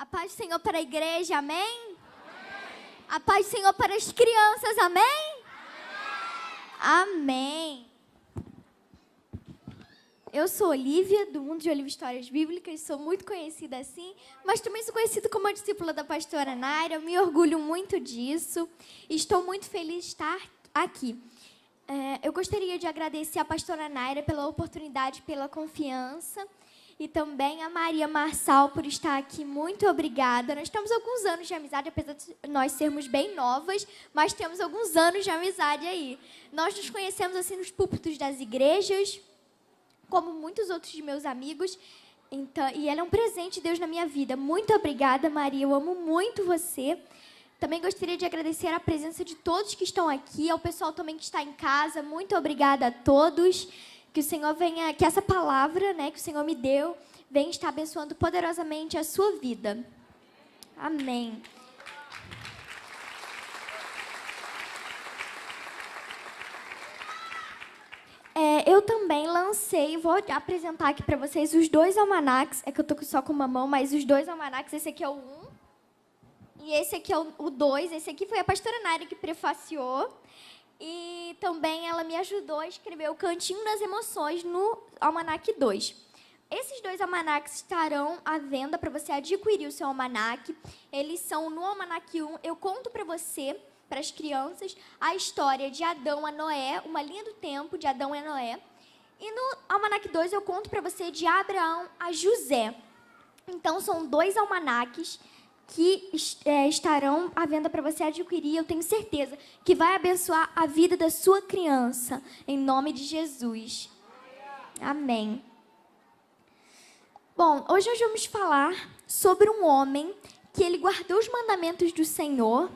paz do Senhor para a igreja, amém? Amém. A paz do Senhor para as crianças, amém? Amém. Eu sou Olivia, do Mundo de Olivia Histórias Bíblicas, sou muito conhecida assim, mas também sou conhecida como a discípula da pastora Naira, eu me orgulho muito disso e estou muito feliz de estar aqui. Eu gostaria de agradecer a pastora Naira pela oportunidade, pela confiança, e também a Maria Marçal por estar aqui. Muito obrigada. Nós temos alguns anos de amizade, apesar de nós sermos bem novas, mas temos alguns anos de amizade aí. Nós nos conhecemos assim nos púlpitos das igrejas, como muitos outros de meus amigos, então, e ela é um presente de Deus na minha vida. Muito obrigada, Maria, eu amo muito você. Também gostaria de agradecer a presença de todos que estão aqui, ao pessoal também que está em casa. Muito obrigada a todos. Que o Senhor venha, que essa palavra, que o Senhor me deu, venha estar abençoando poderosamente a sua vida. Amém. Eu também lancei, vou apresentar aqui para vocês os dois almanacs. É que eu estou só com uma mão, mas os dois almanacs, esse aqui é o 1 e esse aqui é o 2. Esse aqui foi a pastora Naira que prefaciou. E também ela me ajudou a escrever o Cantinho das Emoções no Almanac 2. Esses dois almanacs estarão à venda para você adquirir o seu almanac. Eles são no Almanac 1. Eu conto para você, para as crianças, a história de Adão a Noé, uma linha do tempo de Adão e Noé. E no Almanac 2 eu conto para você de Abraão a José. Então são dois almanaques que estarão à venda para você adquirir. Eu tenho certeza que vai abençoar a vida da sua criança, em nome de Jesus. Amém. Bom, hoje nós vamos falar sobre um homem que ele guardou os mandamentos do Senhor.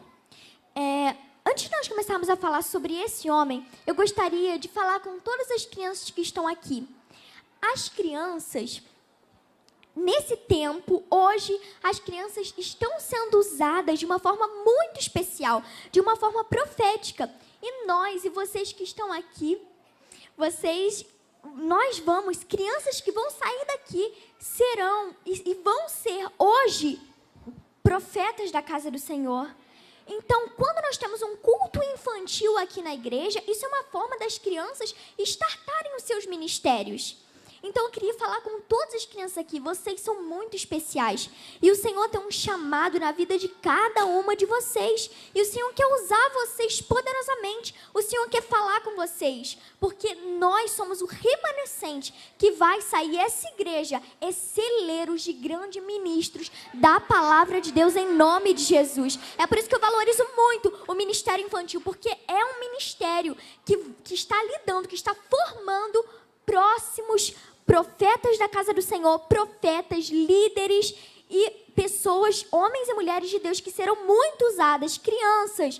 Antes de nós começarmos a falar sobre esse homem, eu gostaria de falar com todas as crianças que estão aqui. As crianças, nesse tempo, hoje, as crianças estão sendo usadas de uma forma muito especial, de uma forma profética. E nós e vocês que estão aqui, crianças que vão sair daqui, serão e vão ser hoje profetas da casa do Senhor. Então, quando nós temos um culto infantil aqui na igreja, isso é uma forma das crianças startarem os seus ministérios. Então, eu queria falar com todas as crianças aqui. Vocês são muito especiais. E o Senhor tem um chamado na vida de cada uma de vocês. E o Senhor quer usar vocês poderosamente. O Senhor quer falar com vocês. Porque nós somos o remanescente que vai sair. Essa igreja é celeiros de grandes ministros da palavra de Deus em nome de Jesus. É por isso que eu valorizo muito o ministério infantil. Porque é um ministério que está lidando, que está formando próximos profetas da casa do Senhor, profetas, líderes e pessoas, homens e mulheres de Deus que serão muito usadas, crianças,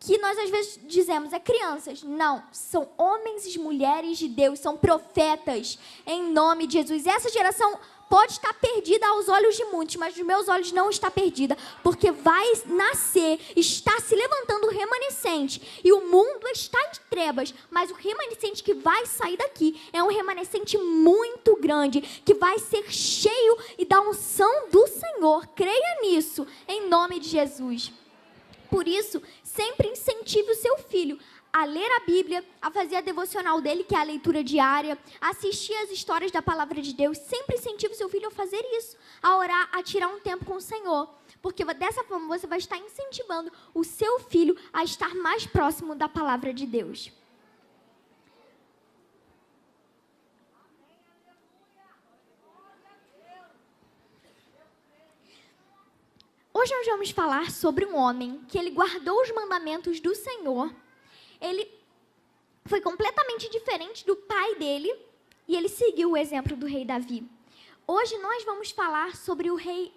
que nós às vezes dizemos, crianças. Não, são homens e mulheres de Deus, são profetas, em nome de Jesus. Essa geração pode estar perdida aos olhos de muitos, mas nos meus olhos não está perdida, porque vai nascer, está se levantando o remanescente, e o mundo está em trevas, mas o remanescente que vai sair daqui é um remanescente muito grande, que vai ser cheio e da unção do Senhor. Creia nisso, em nome de Jesus. Por isso, sempre incentive o seu filho a ler a Bíblia, a fazer a devocional dele, que é a leitura diária, a assistir as histórias da palavra de Deus. Sempre incentive o seu filho a fazer isso, a orar, a tirar um tempo com o Senhor. Porque dessa forma você vai estar incentivando o seu filho a estar mais próximo da palavra de Deus. Hoje nós vamos falar sobre um homem que ele guardou os mandamentos do Senhor. Ele foi completamente diferente do pai dele e ele seguiu o exemplo do rei Davi. Hoje nós vamos falar sobre o rei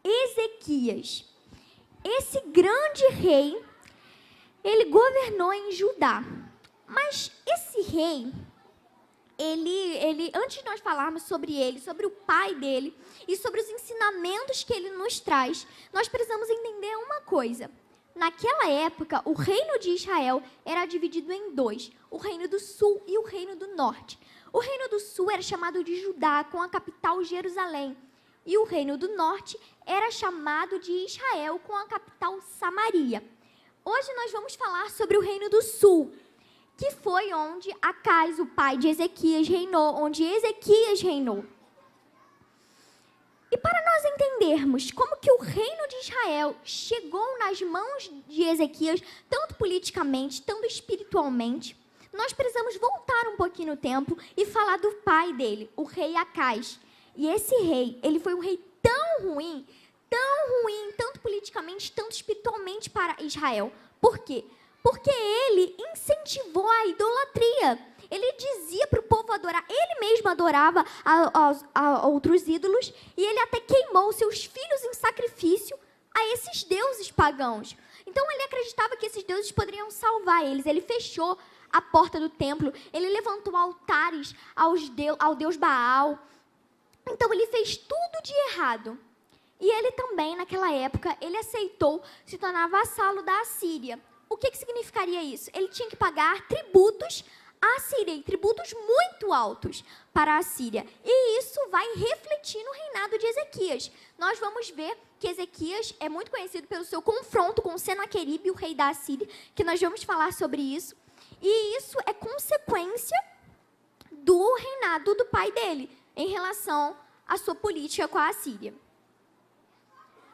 Ezequias. Esse grande rei, ele governou em Judá. Mas esse rei, antes de nós falarmos sobre ele, sobre o pai dele e sobre os ensinamentos que ele nos traz, nós precisamos entender uma coisa. Naquela época, o reino de Israel era dividido em dois, o reino do sul e o reino do norte. O reino do sul era chamado de Judá, com a capital Jerusalém. e o reino do norte era chamado de Israel, com a capital Samaria. Hoje nós vamos falar sobre o reino do sul, que foi onde Acais, o pai de Ezequias, reinou, onde Ezequias reinou. E para nós entendermos como que o reino de Israel chegou nas mãos de Ezequias, tanto politicamente, tanto espiritualmente, nós precisamos voltar um pouquinho no tempo e falar do pai dele, o rei Acais. E esse rei, ele foi um rei tão ruim, tanto politicamente, tanto espiritualmente para Israel. Por quê? Porque ele incentivou a idolatria. Ele dizia para o povo adorar, ele mesmo adorava a outros ídolos, e ele até queimou seus filhos em sacrifício a esses deuses pagãos. Então ele acreditava que esses deuses poderiam salvar eles. Ele fechou a porta do templo, ele levantou altares ao deus Baal. Então ele fez tudo de errado. E ele também, naquela época, ele aceitou se tornar vassalo da Assíria. O que significaria isso? Ele tinha que pagar tributos à Síria, e tributos muito altos para a Síria. E isso vai refletir no reinado de Ezequias. Nós vamos ver que Ezequias é muito conhecido pelo seu confronto com Senaqueribe, o rei da Assíria, que nós vamos falar sobre isso. E isso é consequência do reinado do pai dele, em relação à sua política com a Assíria.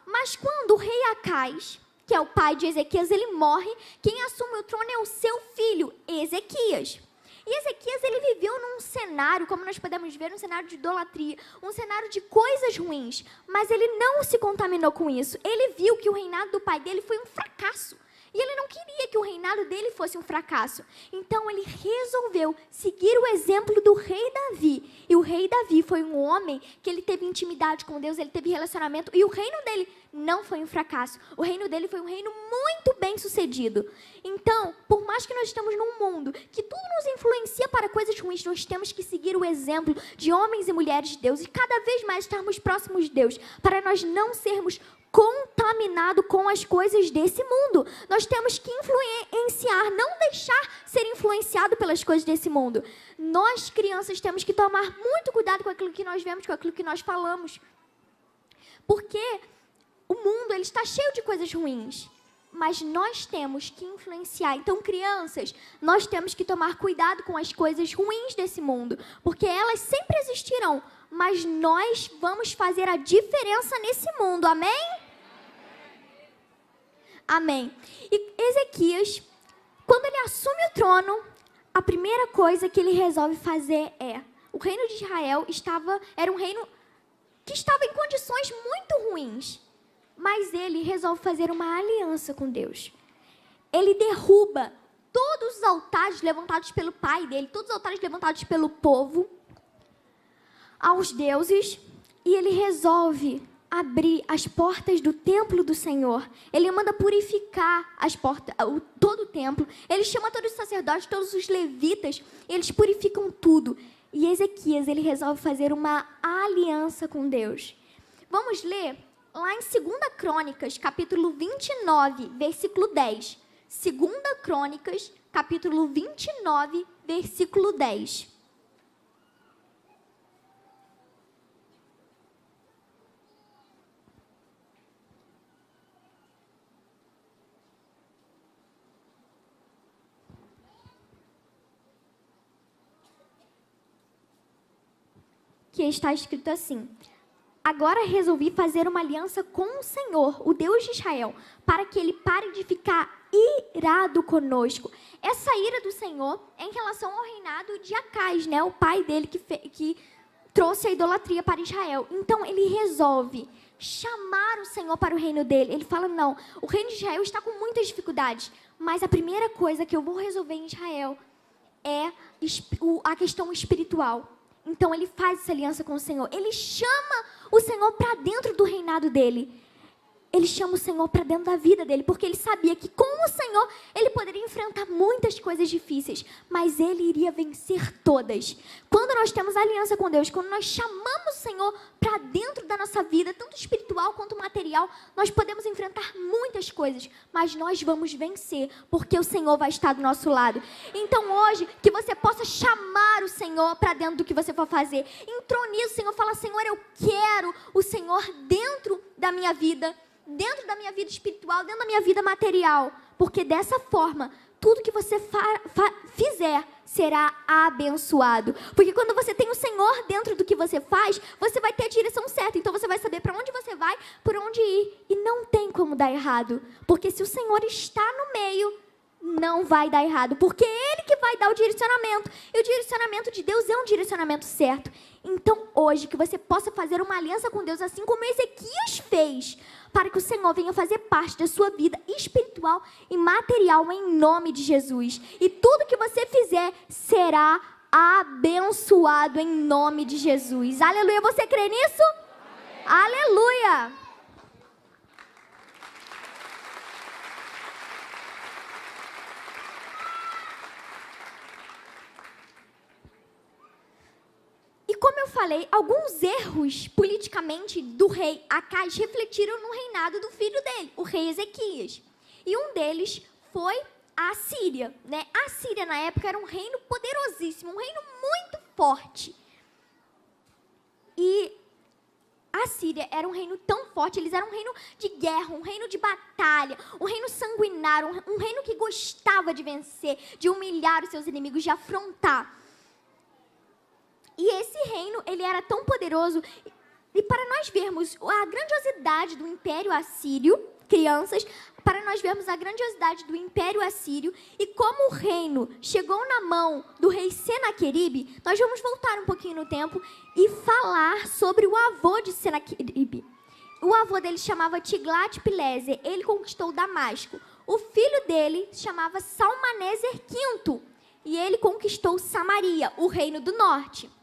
Mas quando o rei Acais, que é o pai de Ezequias, ele morre, quem assume o trono é o seu filho, Ezequias. E Ezequias, ele viveu num cenário, como nós podemos ver, um cenário de idolatria, um cenário de coisas ruins, mas ele não se contaminou com isso. Ele viu que o reinado do pai dele foi um fracasso. E ele não queria que o reinado dele fosse um fracasso. Então ele resolveu seguir o exemplo do rei Davi. E o rei Davi foi um homem que ele teve intimidade com Deus, ele teve relacionamento. E o reino dele não foi um fracasso. O reino dele foi um reino muito bem sucedido. Então, por mais que nós estamos num mundo que tudo nos influencia para coisas ruins, nós temos que seguir o exemplo de homens e mulheres de Deus. E cada vez mais estarmos próximos de Deus, para nós não sermos contaminado com as coisas desse mundo. Nós temos que influenciar, não deixar ser influenciado pelas coisas desse mundo. Nós, crianças, temos que tomar muito cuidado com aquilo que nós vemos, com aquilo que nós falamos. Porque o mundo, ele está cheio de coisas ruins, mas nós temos que influenciar. Então, crianças, nós temos que tomar cuidado com as coisas ruins desse mundo, porque elas sempre existirão, mas nós vamos fazer a diferença nesse mundo. Amém? Amém. E Ezequias, quando ele assume o trono, a primeira coisa que ele resolve fazer é... O reino de Israel era um reino que estava em condições muito ruins, mas ele resolve fazer uma aliança com Deus. Ele derruba todos os altares levantados pelo pai dele, todos os altares levantados pelo povo, aos deuses, e ele resolve abrir as portas do templo do Senhor. Ele manda purificar as portas, todo o templo. Ele chama todos os sacerdotes, todos os levitas, e eles purificam tudo. E Ezequias, ele resolve fazer uma aliança com Deus. Vamos ler lá em 2 Crônicas, capítulo 29, versículo 10. 2 Crônicas, capítulo 29, versículo 10. Que está escrito assim: agora resolvi fazer uma aliança com o Senhor, o Deus de Israel, para que ele pare de ficar irado conosco. Essa ira do Senhor é em relação ao reinado de Acais, né? O pai dele que trouxe a idolatria para Israel. Então ele resolve chamar o Senhor para o reino dele. Ele fala, não, o reino de Israel está com muitas dificuldades, mas a primeira coisa que eu vou resolver em Israel é a questão espiritual. Então, ele faz essa aliança com o Senhor. Ele chama o Senhor para dentro do reinado dele. ele chama o Senhor para dentro da vida dele, porque ele sabia que com o Senhor ele poderia enfrentar muitas coisas difíceis, mas ele iria vencer todas. Quando nós temos aliança com Deus, quando nós chamamos o Senhor para dentro da nossa vida, tanto espiritual quanto material, nós podemos enfrentar muitas coisas, mas nós vamos vencer, porque o Senhor vai estar do nosso lado. Então hoje, que você possa chamar o Senhor para dentro do que você for fazer. Entroniza o Senhor, fala: Senhor, eu quero o Senhor dentro da minha vida, dentro da minha vida espiritual, dentro da minha vida material, porque dessa forma, tudo que você fizer será abençoado. Porque quando você tem o Senhor dentro do que você faz, você vai ter a direção certa. Então você vai saber para onde você vai, por onde ir. E não tem como dar errado. Porque se o Senhor está no meio, não vai dar errado. Porque é Ele que vai dar o direcionamento. E o direcionamento de Deus é um direcionamento certo. Então hoje, que você possa fazer uma aliança com Deus, assim como Ezequias fez, para que o Senhor venha fazer parte da sua vida espiritual e material, em nome de Jesus. E tudo que você fizer será abençoado em nome de Jesus. Aleluia. Você crê nisso? Amém. Aleluia. E como eu falei, alguns erros politicamente do rei Acais refletiram no reinado do filho dele, o rei Ezequias. E um deles foi a Síria, né? A Síria, na época, era um reino poderosíssimo, um reino muito forte. E a Síria era um reino tão forte, eles eram um reino de guerra, um reino de batalha, um reino sanguinário, um reino que gostava de vencer, de humilhar os seus inimigos, de afrontar. E esse reino, ele era tão poderoso. E para nós vermos a grandiosidade do Império Assírio, crianças, para nós vermos a grandiosidade do Império Assírio e como o reino chegou na mão do rei Senaqueribe, nós vamos voltar um pouquinho no tempo e falar sobre o avô de Senaqueribe. O avô dele chamava Tiglat-Pileser, ele conquistou Damasco. O filho dele chamava Salmaneser V, e ele conquistou Samaria, o reino do norte.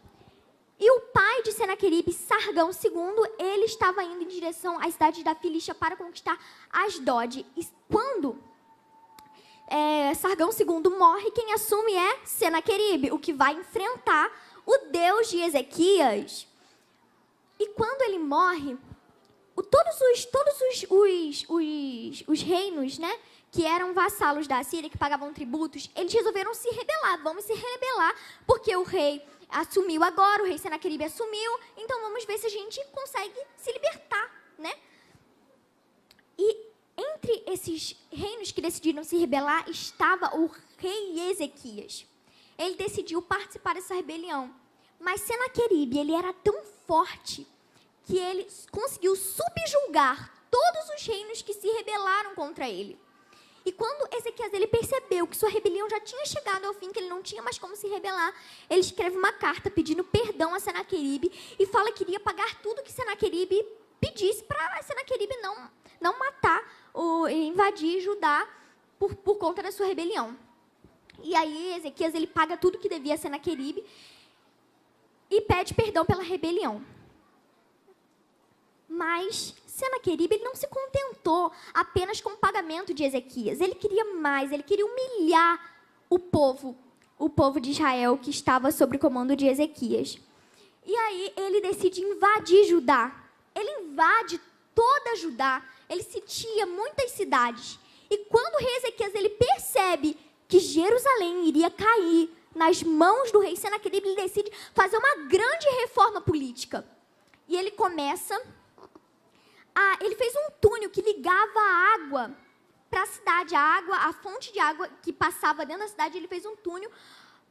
E o pai de Senaqueribe, Sargão II, ele estava indo em direção à cidade da Filístia para conquistar Asdod. E quando Sargão II morre, quem assume é Senaqueribe, o que vai enfrentar o Deus de Ezequias. E quando ele morre, todos os reinos, né, que eram vassalos da Síria, que pagavam tributos, eles resolveram se rebelar. Vamos se rebelar, porque o rei assumiu agora, o rei Senaqueribe assumiu, então vamos ver se a gente consegue se libertar, né? E entre esses reinos que decidiram se rebelar, estava o rei Ezequias. Ele decidiu participar dessa rebelião. Mas Senaqueribe, ele era tão forte que ele conseguiu subjugar todos os reinos que se rebelaram contra ele. E quando Ezequias ele percebeu que sua rebelião já tinha chegado ao fim, que ele não tinha mais como se rebelar, ele escreve uma carta pedindo perdão a Senaqueribe e fala que iria pagar tudo que Senaqueribe pedisse para Senaqueribe não matar ou invadir Judá por conta da sua rebelião. E aí Ezequias ele paga tudo que devia a Senaqueribe e pede perdão pela rebelião. Mas Senaqueribe ele não se contentou apenas com o pagamento de Ezequias. Ele queria mais, ele queria humilhar o povo de Israel que estava sob o comando de Ezequias. E aí ele decide invadir Judá. Ele invade toda Judá, ele sitia muitas cidades. E quando o rei Ezequias ele percebe que Jerusalém iria cair nas mãos do rei Senaqueribe, ele decide fazer uma grande reforma política. E ele começa... ele fez um túnel que ligava a água para a cidade, a fonte de água que passava dentro da cidade, ele fez um túnel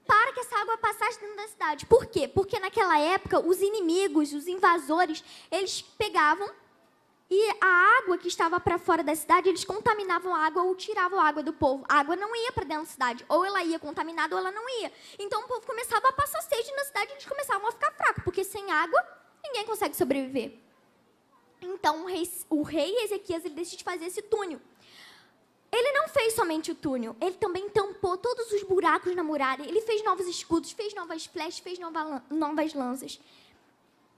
para que essa água passasse dentro da cidade. Por quê? Porque naquela época, os inimigos, os invasores, eles pegavam e a água que estava para fora da cidade, eles contaminavam a água ou tiravam a água do povo. A água não ia para dentro da cidade, ou ela ia contaminada ou ela não ia. Então o povo começava a passar sede na cidade e eles começavam a ficar fracos, porque sem água, ninguém consegue sobreviver. Então, o rei Ezequias ele decide fazer esse túnel. Ele não fez somente o túnel, ele também tampou todos os buracos na muralha. Ele fez novos escudos, fez novas flechas, fez novas lanças.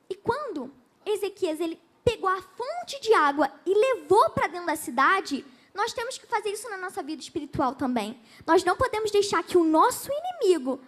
E quando Ezequias ele pegou a fonte fonte de água e levou para dentro da cidade, nós temos que fazer isso na nossa vida espiritual também. Nós não podemos deixar que o nosso inimigo,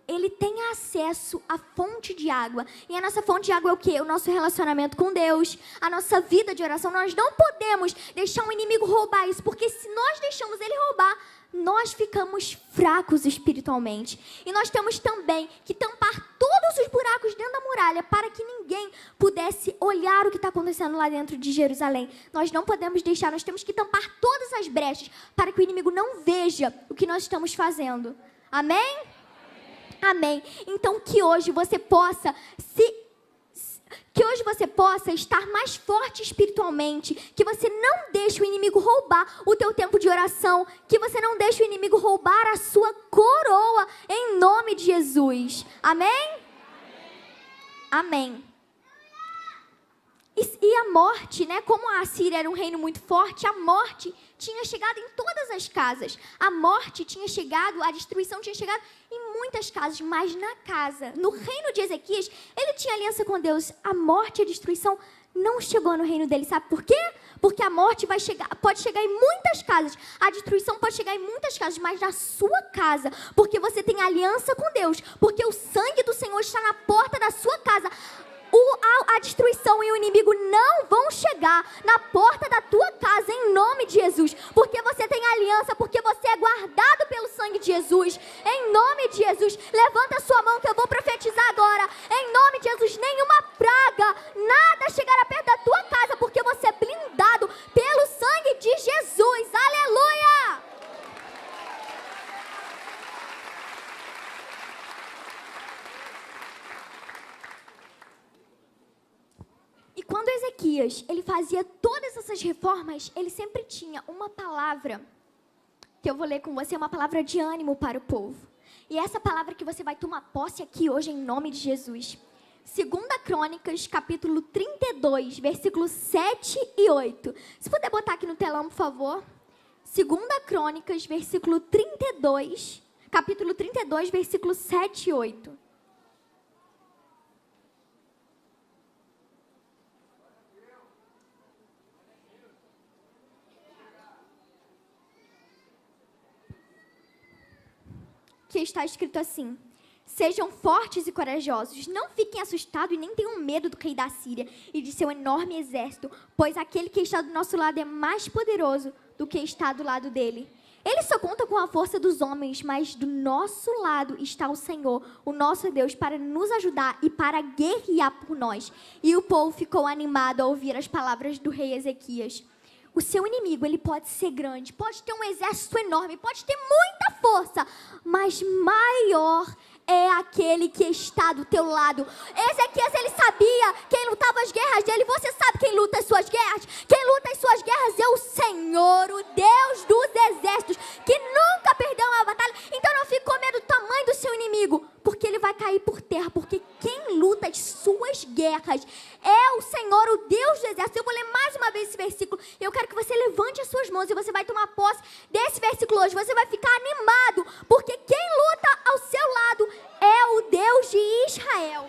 ele tenha acesso à fonte de água. E a nossa fonte de água é o quê? O nosso relacionamento com Deus, a nossa vida de oração. Nós não podemos deixar o inimigo roubar isso, porque se nós deixamos ele roubar, nós ficamos fracos espiritualmente. E nós temos também que tampar todos os buracos dentro da muralha para que ninguém pudesse olhar o que está acontecendo lá dentro de Jerusalém. Nós não podemos deixar, nós temos que tampar todas as brechas para que o inimigo não veja o que nós estamos fazendo. Amém? Amém. Então que hoje você possa estar mais forte espiritualmente, que você não deixe o inimigo roubar o teu tempo de oração, que você não deixe o inimigo roubar a sua coroa, em nome de Jesus. Amém? Amém. E a morte, né? Como a Assíria era um reino muito forte, a morte tinha chegado em todas as casas. A morte tinha chegado, a destruição tinha chegado em muitas casas, mas na casa, no reino de Ezequias, ele tinha aliança com Deus. A morte e a destruição não chegou no reino dele. Sabe por quê? Porque a morte pode chegar em muitas casas, a destruição pode chegar em muitas casas, mas na sua casa, porque você tem aliança com Deus, porque o sangue do Senhor está na porta da sua casa. A destruição e o inimigo não vão chegar na porta da tua casa, em nome de Jesus, porque você tem aliança, porque você é guardado pelo sangue de Jesus, em nome de Jesus. Levanta a sua mão que eu vou profetizar agora, em nome de Jesus. Nenhuma praga, nada chegará perto da tua casa, porque você é blindado pelo sangue de Jesus. Aleluia! E quando Ezequias, ele fazia todas essas reformas, ele sempre tinha uma palavra, que eu vou ler com você, uma palavra de ânimo para o povo. E essa palavra que você vai tomar posse aqui hoje, em nome de Jesus. 2 Crônicas, capítulo 32, versículos 7 e 8. Se puder botar aqui no telão, por favor. 2 Crônicas, versículo 32, capítulo 32, versículos 7 e 8. Que está escrito assim: sejam fortes e corajosos, não fiquem assustados e nem tenham medo do rei da Síria e de seu enorme exército, pois aquele que está do nosso lado é mais poderoso do que está do lado dele. Ele só conta com a força dos homens, mas do nosso lado está o Senhor, o nosso Deus, para nos ajudar e para guerrear por nós. E o povo ficou animado ao ouvir as palavras do rei Ezequias. O seu inimigo, ele pode ser grande, pode ter um exército enorme, pode ter muita força, mas maior é aquele que está do teu lado. Ezequias, ele sabia quem lutava as guerras dele. Você sabe quem luta as suas guerras? Quem luta as suas guerras é o Senhor, o Deus dos exércitos, que nunca perdeu uma batalha. Então não fique com medo do tamanho do seu inimigo, porque ele vai cair por terra, porque quem luta as suas guerras é o Senhor, o Deus dos exércitos. Eu vou ler mais uma vez esse versículo, e eu quero que você levante as suas mãos, e você vai tomar posse desse versículo hoje. Você vai ficar animado, porque quem luta ao seu lado é o Deus de Israel.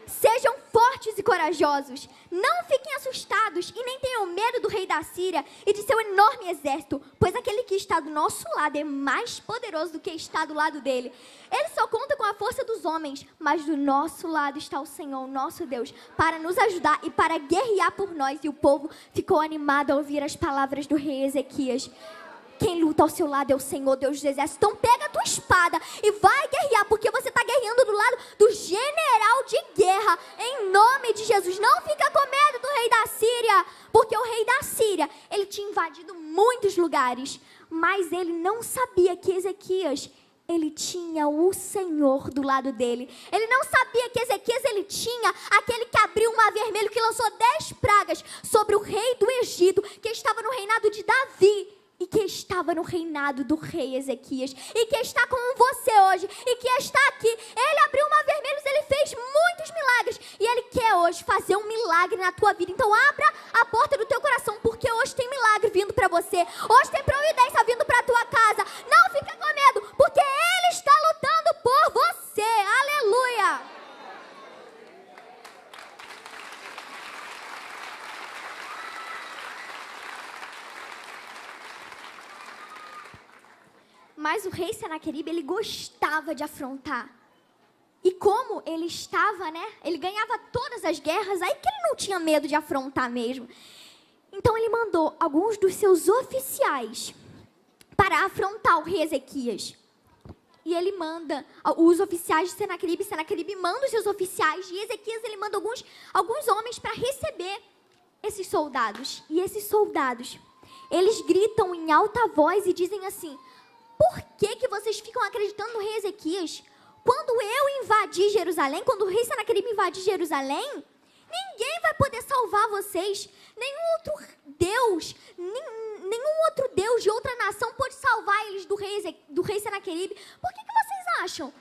Sejam fortes e corajosos, não fiquem assustados e nem tenham medo do rei da Síria e de seu enorme exército, pois aquele que está do nosso lado é mais poderoso do que está do lado dele. Ele só conta com a força dos homens, mas do nosso lado está o Senhor, nosso Deus, para nos ajudar e para guerrear por nós. E o povo ficou animado ao ouvir as palavras do rei Ezequias. Quem luta ao seu lado é o Senhor, Deus dos exércitos. Então pega a tua espada e vai guerrear, porque você está guerreando do lado do general de guerra, em nome de Jesus. Não fica com medo do rei da Síria, porque o rei da Síria, ele tinha invadido muitos lugares, mas ele não sabia que Ezequias, ele tinha o Senhor do lado dele. Ele não sabia que Ezequias, ele tinha aquele que abriu o mar vermelho, que lançou 10 pragas sobre o rei do Egito, que estava no reinado de Davi, e que estava no reinado do rei Ezequias, e que está com você hoje, e que está aqui. Ele abriu o mar vermelho, ele fez muitos milagres, e ele quer hoje fazer um milagre na tua vida. Então abra a porta do teu coração, porque hoje tem milagre vindo para você, hoje tem providência vindo para a tua casa. Não fica com medo, porque ele está lutando por você. Aleluia! Mas o rei Senaqueribe, ele gostava de afrontar. E como ele estava, né? Ele ganhava todas as guerras, aí que ele não tinha medo de afrontar mesmo. Então ele mandou alguns dos seus oficiais para afrontar o rei Ezequias. E ele manda os oficiais de Senaqueribe, Senaqueribe manda os seus oficiais, e Ezequias ele manda alguns homens para receber esses soldados. E esses soldados, eles gritam em alta voz e dizem assim: por que vocês ficam acreditando no rei Ezequias? Quando eu invadi Jerusalém, quando o rei Senaqueribe invadir Jerusalém, ninguém vai poder salvar vocês. Nenhum outro Deus de outra nação pode salvar eles do rei Senaqueribe. Por que vocês acham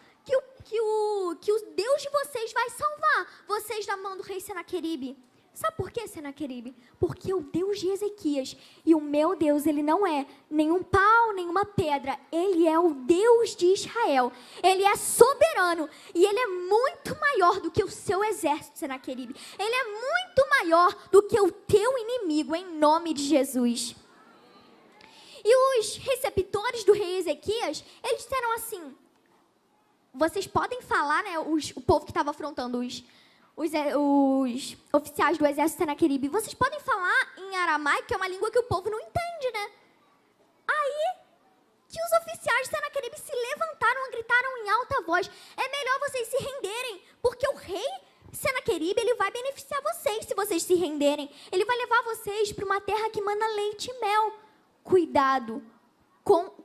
que o Deus de vocês vai salvar vocês da mão do rei Senaqueribe? Sabe por quê, Senaqueribe? Porque o Deus de Ezequias e o meu Deus, ele não é nenhum pau, nenhuma pedra. Ele é o Deus de Israel. Ele é soberano e ele é muito maior do que o seu exército, Senaqueribe. Ele é muito maior do que o teu inimigo, em nome de Jesus. E os receptores do rei Ezequias, eles disseram assim: vocês podem falar, né? O povo que estava afrontando os oficiais do exército Senaqueribe, vocês podem falar em aramaico, que é uma língua que o povo não entende, né? Aí que os oficiais de Senaqueribe se levantaram e gritaram em alta voz: é melhor vocês se renderem, porque o rei Senaqueribe, ele vai beneficiar vocês se vocês se renderem. Ele vai levar vocês para uma terra que manda leite e mel. Cuidado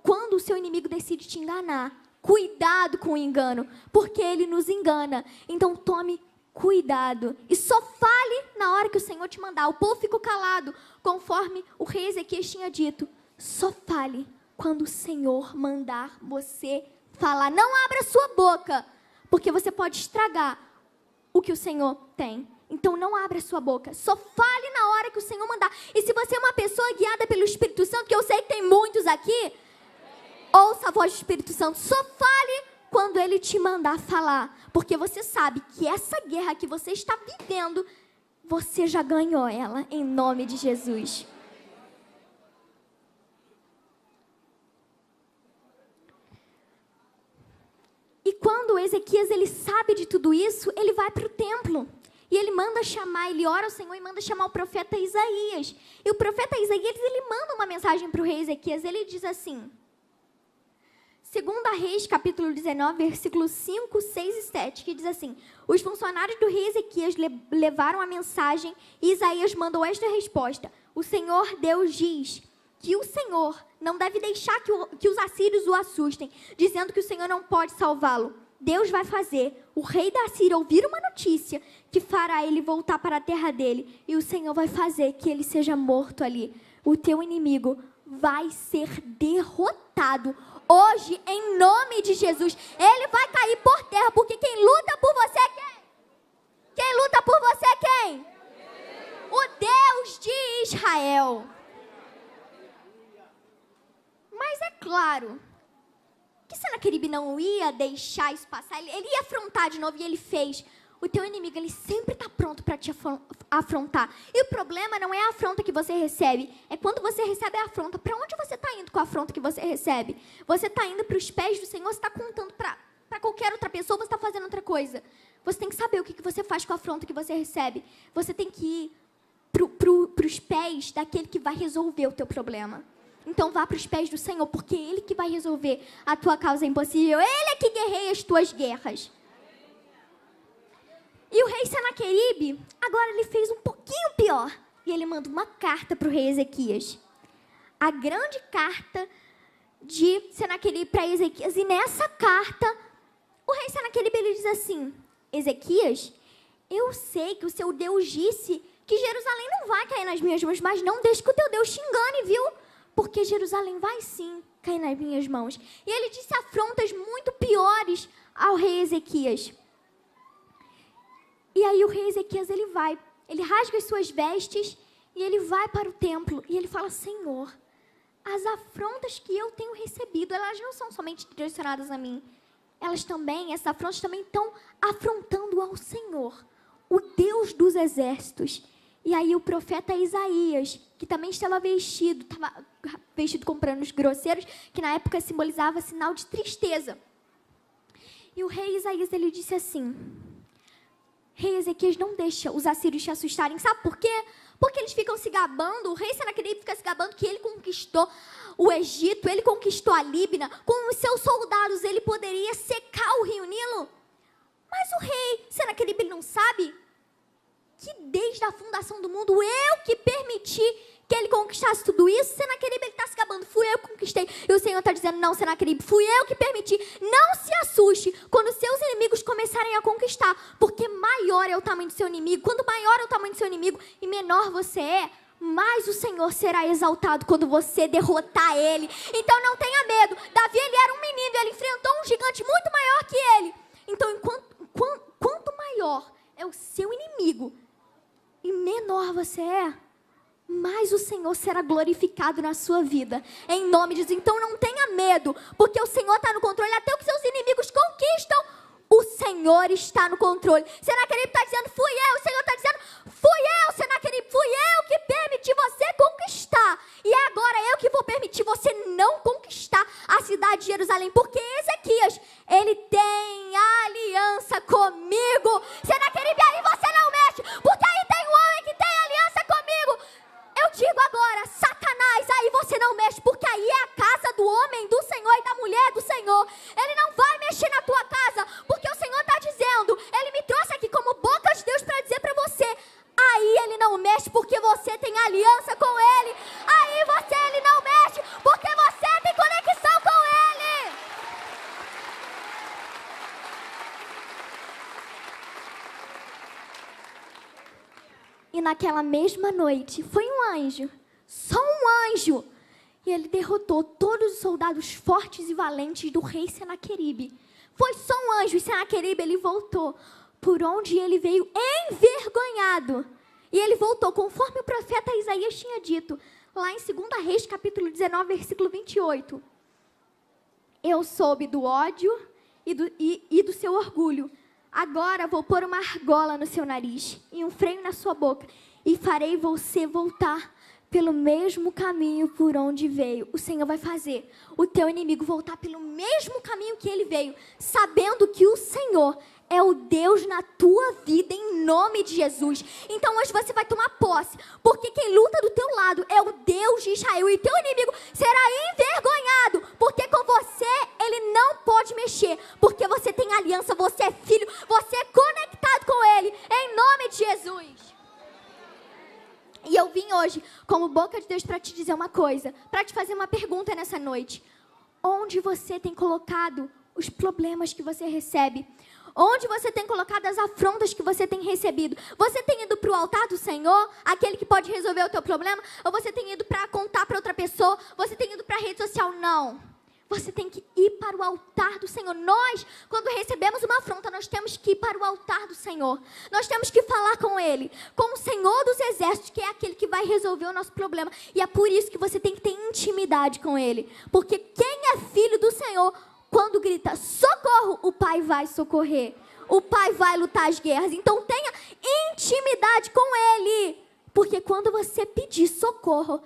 quando o seu inimigo decide te enganar. Cuidado com o engano, porque ele nos engana. Então tome cuidado e só fale na hora que o Senhor te mandar. O povo ficou calado, conforme o rei Ezequias tinha dito. Só fale quando o Senhor mandar você falar. Não abra sua boca, porque você pode estragar o que o Senhor tem. Então não abra sua boca, só fale na hora que o Senhor mandar. E se você é uma pessoa guiada pelo Espírito Santo, que eu sei que tem muitos aqui, ouça a voz do Espírito Santo, só fale quando Ele te mandar falar, porque você sabe que essa guerra que você está vivendo, você já ganhou ela, em nome de Jesus. E quando Ezequias ele sabe de tudo isso, ele vai para o templo. E ele manda chamar, ele ora ao Senhor e manda chamar o profeta Isaías. E o profeta Isaías, ele manda uma mensagem para o rei Ezequias. Ele diz assim, 2 Reis, capítulo 19, versículos 5, 6 e 7, que diz assim: os funcionários do rei Ezequias levaram a mensagem e Isaías mandou esta resposta: o Senhor Deus diz que o Senhor não deve deixar que os assírios o assustem, dizendo que o Senhor não pode salvá-lo. Deus vai fazer o rei da Síria ouvir uma notícia que fará ele voltar para a terra dele, e o Senhor vai fazer que ele seja morto ali. O teu inimigo vai ser derrotado hoje, em nome de Jesus. Ele vai cair por terra, porque quem luta por você é quem? Quem luta por você é quem? O Deus de Israel. Mas é claro que Senaqueribe não ia deixar isso passar, ele ia afrontar de novo, e ele fez. O teu inimigo, ele sempre está pronto para te afrontar. E o problema não é a afronta que você recebe, é quando você recebe a afronta. Para onde você está indo com a afronta que você recebe? Você está indo para os pés do Senhor, você está contando para qualquer outra pessoa, você está fazendo outra coisa. Você tem que saber o que você faz com a afronta que você recebe. Você tem que ir para os pés daquele que vai resolver o teu problema. Então vá para os pés do Senhor, porque é Ele que vai resolver a tua causa impossível. Ele é que guerreia as tuas guerras. E o rei Senaqueribe, agora ele fez um pouquinho pior. E ele manda uma carta para o rei Ezequias. A grande carta de Senaqueribe para Ezequias. E nessa carta, o rei Senaqueribe ele diz assim: Ezequias, eu sei que o seu Deus disse que Jerusalém não vai cair nas minhas mãos, mas não deixe que o teu Deus te engane, viu? Porque Jerusalém vai sim cair nas minhas mãos. E ele disse afrontas muito piores ao rei Ezequias. E aí o rei Ezequias, ele rasga as suas vestes e ele vai para o templo. E ele fala: Senhor, as afrontas que eu tenho recebido, elas não são somente direcionadas a mim. Essas afrontas também estão afrontando ao Senhor, o Deus dos exércitos. E aí o profeta Isaías, que também estava vestido com panos grosseiros, que na época simbolizava sinal de tristeza. E o rei Isaías, ele disse assim: Rei Ezequias, não deixa os assírios te assustarem. Sabe por quê? Porque eles ficam se gabando, o rei Senaqueribe fica se gabando que ele conquistou o Egito, ele conquistou a Líbina, com os seus soldados ele poderia secar o rio Nilo. Mas o rei Senaqueribe, ele não sabe que desde a fundação do mundo, eu que permiti que ele conquistasse tudo isso. Senaqueribe, ele está se gabando, fui eu que conquistei. E o Senhor está dizendo: não, Senaqueribe, fui eu que permiti. Não se assuste quando seus inimigos começarem a conquistar, porque maior é o tamanho do seu inimigo. Quando maior é o tamanho do seu inimigo e menor você é, mais o Senhor será exaltado quando você derrotar ele. Então não tenha medo. Davi, ele era um menino, ele enfrentou um gigante muito maior que ele. Então, quanto maior é o seu inimigo e menor você é, mais o Senhor será glorificado na sua vida, em nome de Jesus. Então não tenha medo, porque o Senhor está no controle. Até o que seus inimigos conquistam, o Senhor está no controle. Senaqueribe está dizendo: fui eu. O Senhor está dizendo: fui eu, Senaqueribe, fui eu que permiti você conquistar. E agora eu que vou permitir você não conquistar a cidade de Jerusalém, porque Ezequias, ele tem aliança comigo. Senaqueribe, aí você não mexe, porque aí tem um homem que tem aliança comigo. Eu digo agora: Satanás, aí você não mexe, porque aí é a casa do homem do Senhor e da mulher do Senhor. Ele não vai mexer na tua casa, porque o Senhor está dizendo, ele me trouxe aqui como boca de Deus para dizer para você: aí ele não mexe, porque você tem aliança com ele. Aí ele não mexe, porque você tem conexão com ele. E naquela mesma noite, foi um anjo, só um anjo, e ele derrotou todos os soldados fortes e valentes do rei Senaqueribe. Foi só um anjo, e Senaqueribe, ele voltou por onde ele veio envergonhado. E ele voltou, conforme o profeta Isaías tinha dito, lá em 2 Reis, capítulo 19, versículo 28. Eu soube do ódio e do seu orgulho. Agora vou pôr uma argola no seu nariz e um freio na sua boca, e farei você voltar pelo mesmo caminho por onde veio. O Senhor vai fazer o teu inimigo voltar pelo mesmo caminho que ele veio, sabendo que o Senhor é o Deus na tua vida, em nome de Jesus. Então hoje você vai tomar posse, porque quem luta do teu lado é o Deus de Israel, e teu inimigo será envergonhado, porque com você ele não pode mexer, porque você tem aliança, você é filho, você é conectado com ele, em nome de Jesus. E eu vim hoje como boca de Deus para te dizer uma coisa, para te fazer uma pergunta nessa noite: onde você tem colocado os problemas que você recebe? Onde você tem colocado as afrontas que você tem recebido? Você tem ido para o altar do Senhor, aquele que pode resolver o teu problema? Ou você tem ido para contar para outra pessoa? Você tem ido para a rede social? Não. Você tem que ir para o altar do Senhor. Nós, quando recebemos uma afronta, nós temos que ir para o altar do Senhor. Nós temos que falar com Ele, com o Senhor dos Exércitos, que é aquele que vai resolver o nosso problema. E é por isso que você tem que ter intimidade com Ele. Porque quem é filho do Senhor, quando grita socorro, o Pai vai socorrer. O Pai vai lutar as guerras. Então tenha intimidade com Ele. Porque quando você pedir socorro,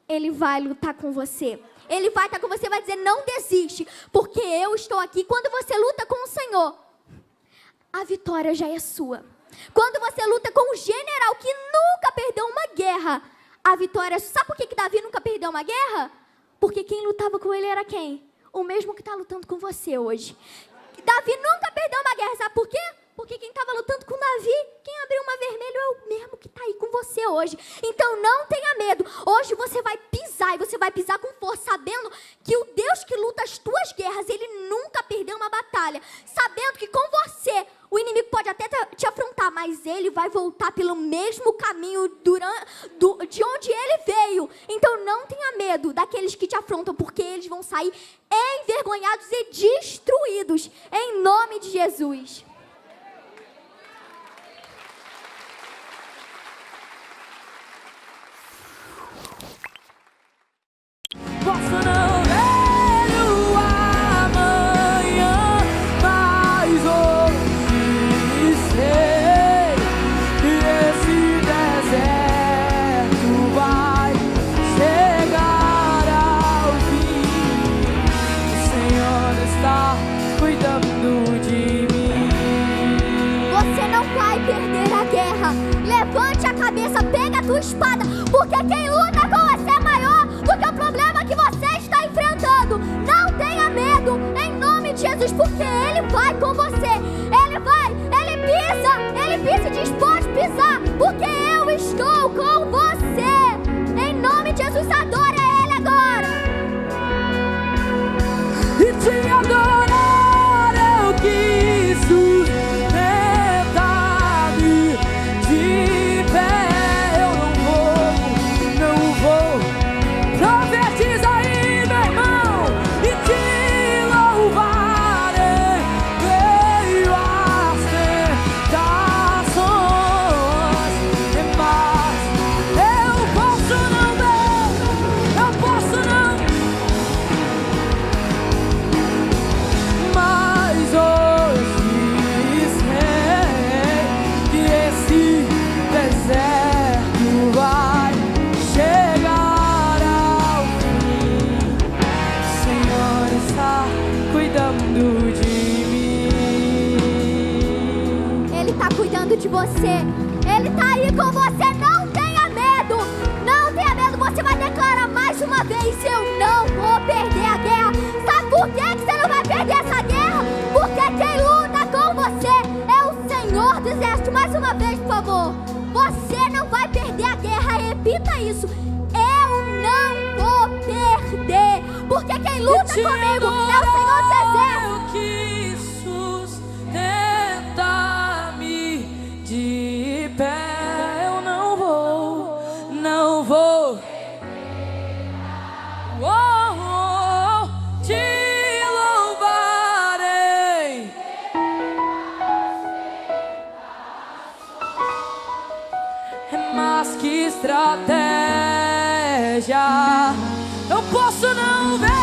Ele vai lutar com você. Ele vai estar com você, vai dizer: não desiste, porque eu estou aqui. Quando você luta com o Senhor, a vitória já é sua. Quando você luta com um general que nunca perdeu uma guerra, a vitória é sua. Sabe por que Davi nunca perdeu uma guerra? Porque quem lutava com ele era quem? O mesmo que está lutando com você hoje. Davi nunca perdeu uma guerra, sabe por quê? Porque quem estava lutando com Davi, quem abriu uma vermelho é o mesmo que está aí com você hoje. Então não tenha medo. Hoje você vai pisar, e você vai pisar com força, sabendo que o Deus que luta as tuas guerras, Ele nunca perdeu uma batalha. Sabendo que com você, o inimigo pode até te afrontar, mas ele vai voltar pelo mesmo caminho de onde ele veio. Então não tenha medo daqueles que te afrontam, porque eles vão sair envergonhados e destruídos, em nome de Jesus. Posso não ver o amanhã, mas hoje sei que esse deserto vai cabeça, pega a tua espada, porque quem luta com você é maior do que o problema que você está enfrentando. Não tenha medo, em nome de Jesus, porque Ele vai com você. Ele vai, Ele pisa e diz: pode pisar, porque eu estou com você. Em nome de Jesus, adora Ele agora. E te adorar eu quis sustentar-me de pé. Eu não vou. Profetiza aí, meu irmão, e te louvarei. Veio as tentações, mas eu posso não ver, eu posso não. Mas hoje sei que esse deserto vai chegar ao fim. O Senhor está cuidando de mim. Ele está cuidando de você. Ele está aí com você. Não tenha medo. Não tenha medo. Você vai declarar mais uma vez: eu não vou perder a guerra. Sabe por que você não vai perder essa guerra? Porque quem luta com você é o Senhor do Exército. Mais uma vez, por favor. Você não vai perder a guerra. Repita isso: eu não vou perder. Porque quem luta comigo é o Senhor do Exército. Eu quis sustentar-me de pé. Eu não vou. Te louvarei. É mais que estratégia. Eu posso não ver.